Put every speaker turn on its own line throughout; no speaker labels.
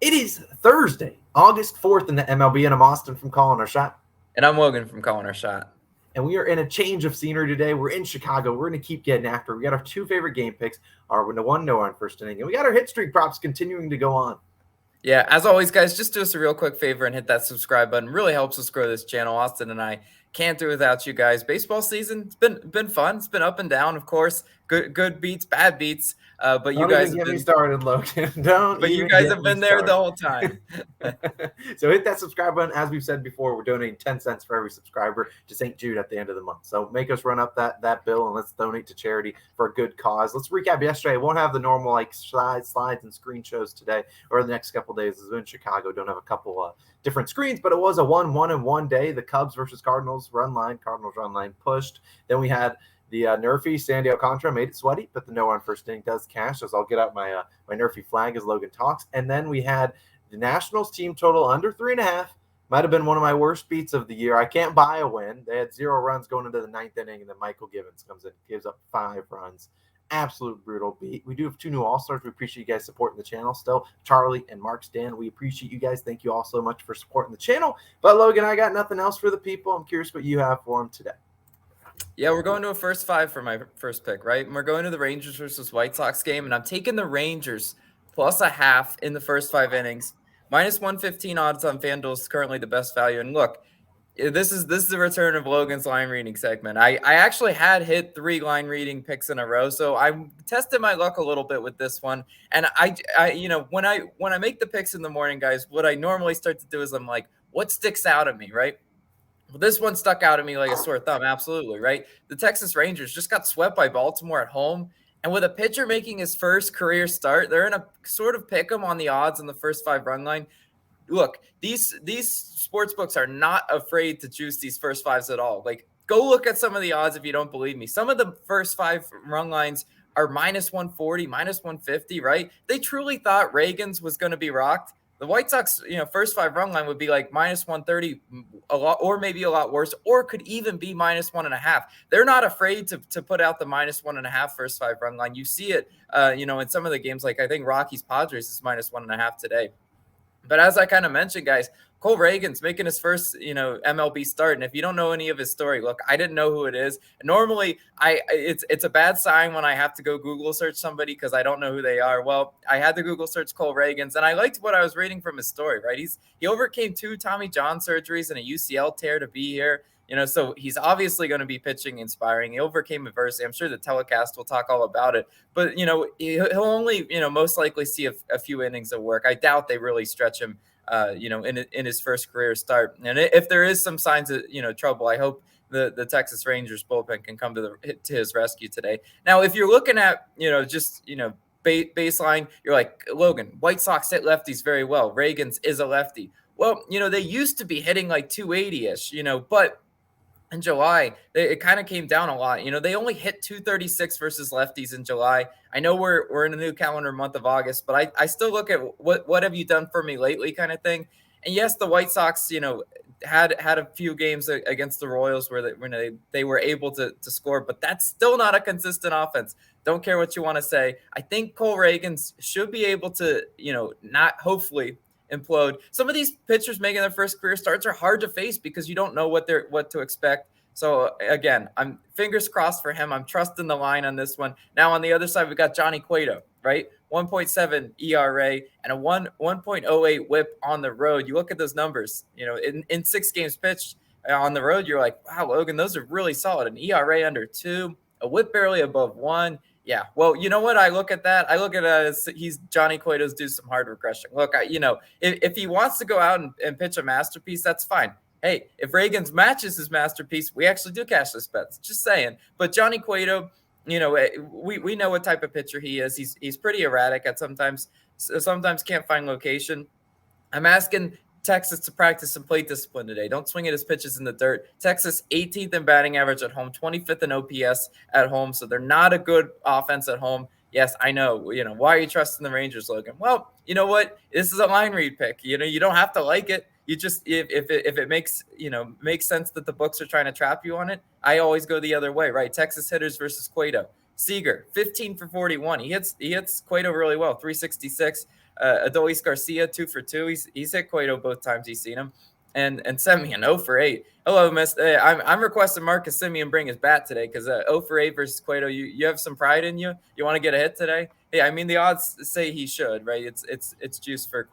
It is Thursday, August 4th in the MLB, and I'm Austin from Calling Our Shot.
And I'm Logan from Calling Our Shot.
And we are in a change of scenery today. We're in Chicago. We're going to keep getting after it. We got our two favorite game picks, our 1-0 on first inning, and we got our hit streak props continuing to go on.
Yeah, as always, guys, just do us a real quick favor and hit that subscribe button. Really helps us grow this channel. Austin and I can't do without you guys. Baseball season, it's been fun. It's been up and down, of course. Good beats, bad beats. But you guys
get me started, Logan. But
you guys have been there the whole time.
So hit that subscribe button. As we've said before, we're donating 10 cents for every subscriber to St. Jude at the end of the month. So make us run up that bill and let's donate to charity for a good cause. Let's recap yesterday. I won't have the normal slides and screen shows today or the next couple days. As we're in Chicago, don't have a couple different screens, but it was a 1-1-1 day. The Cubs versus Cardinals run line. Cardinals run line pushed. Then we had the NRFI, Sandy Alcantara made it sweaty, but the no on first inning does cash. As I'll get out my NRFI flag as Logan talks. And then we had the Nationals team total under 3.5. Might have been one of my worst beats of the year. I can't buy a win. They had 0 runs going into the 9th inning, and then Michael Givens comes in, gives up 5 runs. Absolute brutal beat. We do have 2 new All-Stars. We appreciate you guys supporting the channel still. Charlie and Mark Stan, we appreciate you guys. Thank you all so much for supporting the channel. But Logan, I got nothing else for the people. I'm curious what you have for them today.
Yeah, we're going to a first 5 for my first pick, right? And we're going to the Rangers versus White Sox game, and I'm taking the Rangers plus a half in the first 5 innings. Minus 115 odds on FanDuel is currently the best value. And look, this is the return of Logan's line reading segment. I actually had hit 3 line reading picks in a row, so I tested my luck a little bit with this one. And I when I make the picks in the morning, guys, what I normally start to do is I'm like, what sticks out at me, right? Well, this one stuck out at me like a sore thumb. Absolutely, right? The Texas Rangers just got swept by Baltimore at home. And with a pitcher making his first career start, they're in a sort of pick 'em on the odds on the first 5 run line. Look, these sports books are not afraid to juice these first 5s at all. Like, go look at some of the odds if you don't believe me. Some of the first 5 run lines are minus 140, minus 150, right? They truly thought Reagan's was going to be rocked. The White Sox, first 5 run line would be like minus 130, a lot, or maybe a lot worse, or could even be minus 1.5. They're not afraid to put out the minus 1.5 first 5 run line. You see it, in some of the games, like I think Rockies Padres is minus 1.5 today. But as I kind of mentioned, guys, Cole Reagan's making his first, MLB start. And if you don't know any of his story, look, I didn't know who it is. Normally, it's a bad sign when I have to go Google search somebody because I don't know who they are. Well, I had to Google search Cole Reagan's, and I liked what I was reading from his story, right? He overcame 2 Tommy John surgeries and a UCL tear to be here. So he's obviously going to be pitching inspiring. He overcame adversity. I'm sure the telecast will talk all about it. But, he'll only, most likely see a few innings of work. I doubt they really stretch him, in his first career start. And if there is some signs of, trouble, I hope the Texas Rangers bullpen can come to his rescue today. Now, if you're looking at, baseline, you're like, Logan, White Sox hit lefties very well. Reagan's is a lefty. Well, they used to be hitting like 280-ish, but in July, it kind of came down a lot. They only hit 236 versus lefties in July. I know we're in a new calendar month of August, but I still look at what have you done for me lately kind of thing. And yes, the White Sox, had a few games against the Royals where they were able to score, but that's still not a consistent offense. Don't care what you want to say. I think Cole Reagan should be able to, not hopefully implode. Some of these pitchers making their first career starts are hard to face because you don't know what to expect. So again, I'm fingers crossed for him. I'm trusting the line on this one. Now on the other side, we got Johnny Cueto, right? 1.7 ERA and a 1.08 WHIP on the road. You look at those numbers, in 6 games pitched on the road, you're like, wow, Logan, those are really solid. An ERA under 2, a WHIP barely above 1. Yeah, well, you know what? I look at that. I look at it as he's Johnny Cueto's do some hard regression. Look, if he wants to go out and pitch a masterpiece, that's fine. Hey, if Reagan's matches his masterpiece, we actually do cash those bets. Just saying. But Johnny Cueto, we know what type of pitcher he is. He's pretty erratic at sometimes can't find location. I'm asking Texas to practice some plate discipline today. Don't swing at his pitches in the dirt. Texas 18th in batting average at home, 25th in OPS at home. So they're not a good offense at home. Yes, I know. Why are you trusting the Rangers, Logan? Well, you know what? This is a line read pick. You don't have to like it. You just if it makes sense that the books are trying to trap you on it, I always go the other way, right? Texas hitters versus Cueto. Seager, 15 for 41. He hits Cueto really well, 366. Adolis Garcia 2 for 2. He's hit Cueto both times he's seen him. And Semien 0 for 8. Hello, Miss. I'm requesting Marcus Semien bring his bat today because 0 for 8 versus Cueto. You have some pride in you. You want to get a hit today? Yeah, I mean the odds say he should, right? It's juice for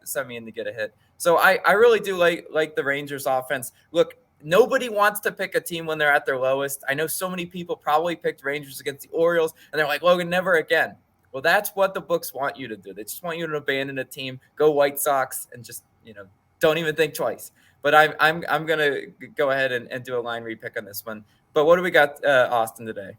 Semien to get a hit. So I really do like the Rangers offense. Look, nobody wants to pick a team when they're at their lowest. I know so many people probably picked Rangers against the Orioles, and they're like, Logan, never again. Well, that's what the books want you to do. They just want you to abandon a team, go White Sox, and just don't even think twice. But I'm gonna go ahead and do a line repick on this one. But what do we got, Austin, today?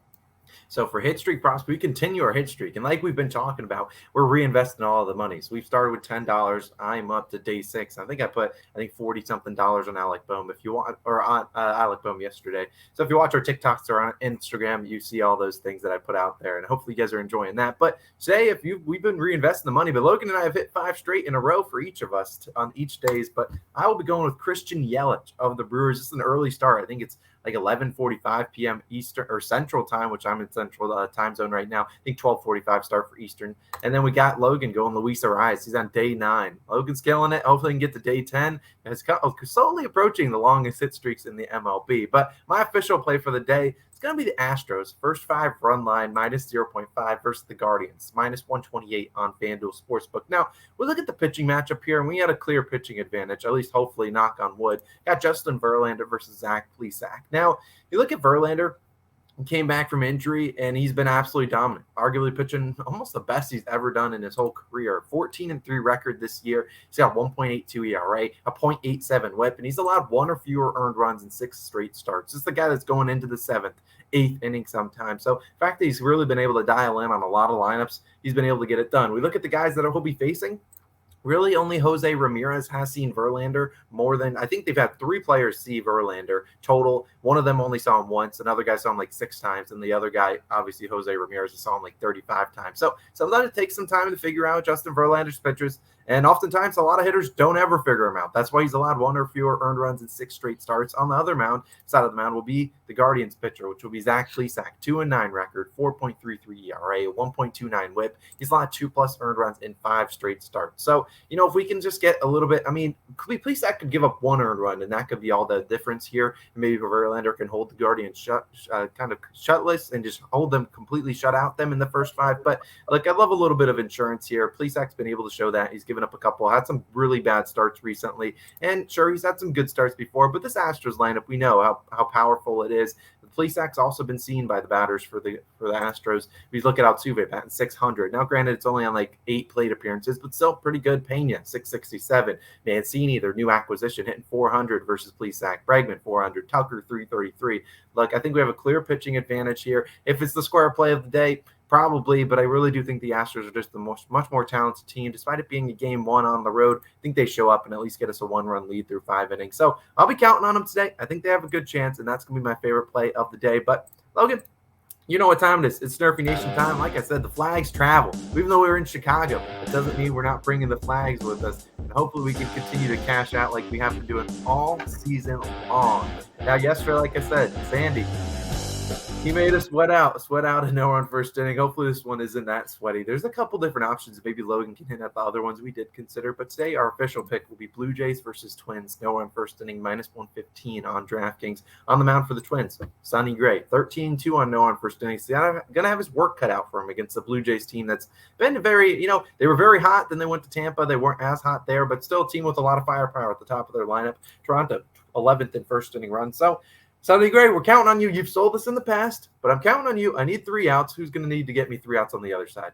So for hit streak props, we continue our hit streak. And like we've been talking about, we're reinvesting all of the money. So we've started with $10. I'm up to day 6. I think I put 40-something on Alec Boehm if you want, or on Alec Boehm yesterday. So if you watch our TikToks or on Instagram, you see all those things that I put out there. And hopefully you guys are enjoying that. But today, we've been reinvesting the money. But Logan and I have hit 5 straight in a row for each of us on each days. But I will be going with Christian Yelich of the Brewers. This is an early start. I think it's like 11:45 p.m. Eastern or Central time, which I'm in Central time zone right now. I think 12:45 start for Eastern. And then we got Logan going, Luis Arias. He's on day 9. Logan's killing it. Hopefully he can get to day 10. And it's slowly approaching the longest hit streaks in the MLB. But my official play for the day, it's going to be the Astros. First 5 run line, minus 0.5 versus the Guardians, minus 128 on FanDuel Sportsbook. Now, we look at the pitching matchup here, and we had a clear pitching advantage, at least hopefully, knock on wood. Got Justin Verlander versus Zach Plesac. Now, you look at Verlander, he came back from injury, and he's been absolutely dominant, arguably pitching almost the best he's ever done in his whole career. 14-3 record this year. He's got 1.82 ERA, a .87 whip, and he's allowed 1 or fewer earned runs in 6 straight starts. This is the guy that's going into the 7th, 8th inning sometimes. So the fact that he's really been able to dial in on a lot of lineups, he's been able to get it done. We look at the guys that he'll be facing. Really, only Jose Ramirez has seen Verlander more than, I think they've had 3 players see Verlander total. One of them only saw him once. Another guy saw him like 6 times. And the other guy, obviously Jose Ramirez, saw him like 35 times. So sometimes it takes some time to figure out Justin Verlander's pitches. And oftentimes, a lot of hitters don't ever figure him out. That's why he's allowed 1 or fewer earned runs in 6 straight starts. On the other side of the mound will be the Guardians pitcher, which will be Zach Plesac, 2-9 record, 4.33 ERA, 1.29 whip. He's allowed 2+ earned runs in 5 straight starts. So, if we can just get a little bit, Plesac could give up 1 earned run, and that could be all the difference here. And maybe Verlander can hold the Guardians kind of shutless and just hold them completely, shut out them in the first 5. But look, I love a little bit of insurance here. Plesac's been able to show that. He's given up a couple, had some really bad starts recently, and sure, he's had some good starts before, but this Astros lineup, we know how powerful it is. Plesac's also been seen by the batters for the Astros. We look at Altuve batting 600. Now, granted, it's only on like 8 plate appearances, but still pretty good. Pena 667. Mancini, their new acquisition, hitting 400 versus Plesac. Bregman 400. Tucker 333. Look, I think we have a clear pitching advantage here. If it's the square play of the day, probably, but I really do think the Astros are just the much more talented team. Despite it being a game 1 on the road, I think they show up and at least get us a 1-run lead through 5 innings. So I'll be counting on them today. I think they have a good chance, and that's going to be my favorite play of the day. But Logan, you know what time it is. It's Nerfy Nation time. Like I said, the flags travel. Even though we were in Chicago, it doesn't mean we're not bringing the flags with us. And hopefully we can continue to cash out like we have been doing all season long. Now, yesterday, like I said, Sandy, he made us sweat out an hour on first inning. Hopefully this one isn't that sweaty. There's a couple different options. Maybe Logan can hit at the other ones we did consider. But today our official pick will be Blue Jays versus Twins. No on first inning, minus 115 on DraftKings. On the mound for the Twins, Sonny Gray, 13-2 on no on first inning. So going to have his work cut out for him against the Blue Jays team that's been very, they were very hot. Then they went to Tampa. They weren't as hot there, but still a team with a lot of firepower at the top of their lineup. Toronto, 11th in first inning run. So Sonny Gray, we're counting on you. You've sold us in the past, but I'm counting on you. I need 3 outs. Who's going to need to get me 3 outs on the other side?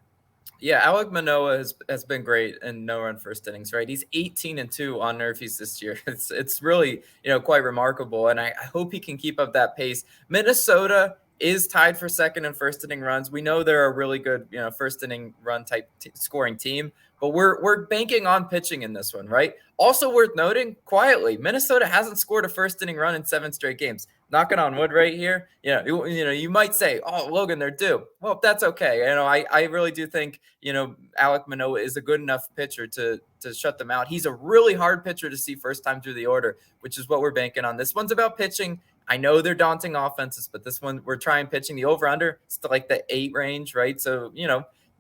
Yeah, Alek Manoah has been great in no run first innings, right? He's 18-2 on NRFIs this year. It's really, quite remarkable, and I hope he can keep up that pace. Minnesota is tied for second in first inning runs. We know they're a really good, first inning run type scoring team, but we're banking on pitching in this one, right? Also worth noting, quietly, Minnesota hasn't scored a first inning run in 7 straight games. Knocking on wood right here. You might say, "Oh, Logan, they're due." Well, that's okay. I really do think Alek Manoah is a good enough pitcher to shut them out. He's a really hard pitcher to see first time through the order, which is what we're banking on. This one's about pitching. I know they're daunting offenses, but this one we're trying pitching. The over under, it's to like the 8 range, right? So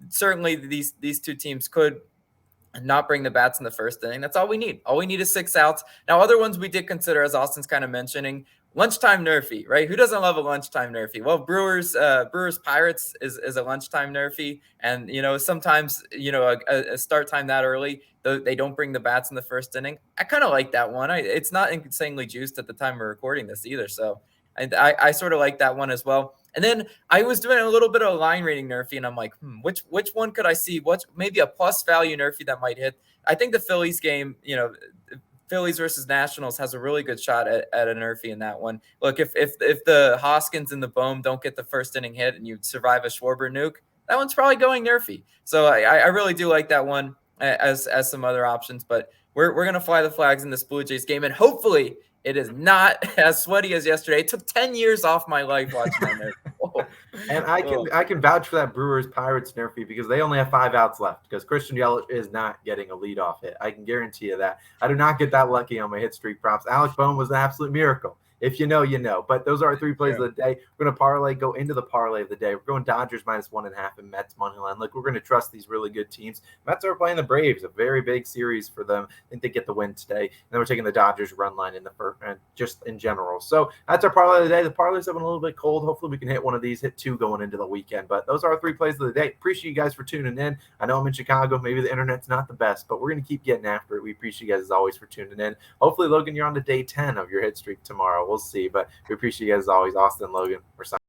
certainly these 2 teams could and not bring the bats in the first inning. That's all we need. All we need is 6 outs. Now, other ones we did consider, as Austin's kind of mentioning, lunchtime NRFI, right? Who doesn't love a lunchtime NRFI? Well, Brewers Pirates is a lunchtime NRFI, and sometimes a start time that early, they don't bring the bats in the first inning. I kind of like that one. It's not insanely juiced at the time we're recording this either, so I sort of like that one as well. And then I was doing a little bit of a line rating NRFI, and I'm like, which one could I see? What's maybe a plus value NRFI that might hit? I think the Phillies game, Phillies versus Nationals has a really good shot at an NRFI in that one. Look, if the Hoskins and the Bohm don't get the first inning hit and you survive a Schwarber nuke, that one's probably going NRFI. So I really do like that one as some other options. But we're gonna fly the flags in this Blue Jays game, and hopefully it is not as sweaty as yesterday. It took 10 years off my life watching my NRFI.
And I can vouch for that Brewers Pirates NRFI because they only have 5 outs left because Christian Yelich is not getting a leadoff hit. I can guarantee you that. I do not get that lucky on my hit streak props. Alec Bohm was an absolute miracle. If you know, you know. But those are our 3 plays of the day. We're going to parlay, go into the parlay of the day. We're going Dodgers -1.5 and Mets money line. Look, we're going to trust these really good teams. Mets are playing the Braves, a very big series for them. I think they get the win today. And then we're taking the Dodgers run line in the first, just in general. So that's our parlay of the day. The parlay's have been a little bit cold. Hopefully we can hit one of these, hit 2 going into the weekend. But those are our 3 plays of the day. Appreciate you guys for tuning in. I know I'm in Chicago. Maybe the internet's not the best, but we're going to keep getting after it. We appreciate you guys as always for tuning in. Hopefully, Logan, you're on to day 10 of your hit streak tomorrow. We'll see. But we appreciate you guys as always. Austin, Logan, we're signing.